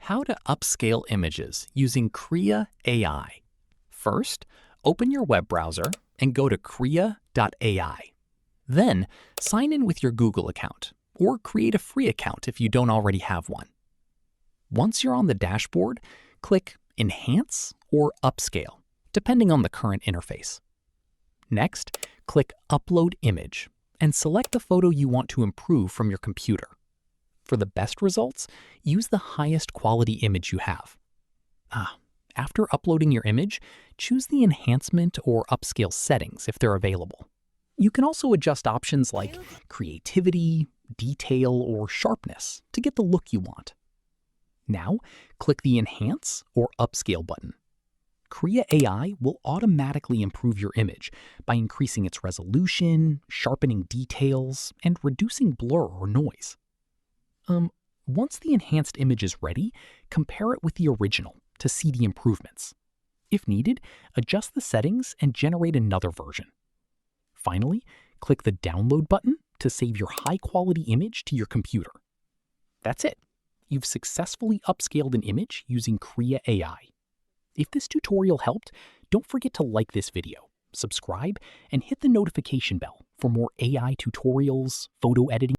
How to upscale images using Krea AI. First, open your web browser and go to Krea.ai. Then, sign in with your Google account, or create a free account if you don't already have one. Once you're on the dashboard, click Enhance or Upscale, depending on the current interface. Next, click Upload Image and select the photo you want to improve from your computer. For the best results, use the highest quality image you have. After uploading your image, choose the enhancement or upscale settings if they're available. You can also adjust options like creativity, detail, or sharpness to get the look you want. Now, click the Enhance or Upscale button. Krea AI will automatically improve your image by increasing its resolution, sharpening details, and reducing blur or noise. Once the enhanced image is ready, compare it with the original to see the improvements. If needed, adjust the settings and generate another version. Finally, click the Download button to save your high-quality image to your computer. That's it. You've successfully upscaled an image using Krea AI. If this tutorial helped, don't forget to like this video, subscribe, and hit the notification bell for more AI tutorials, photo editing,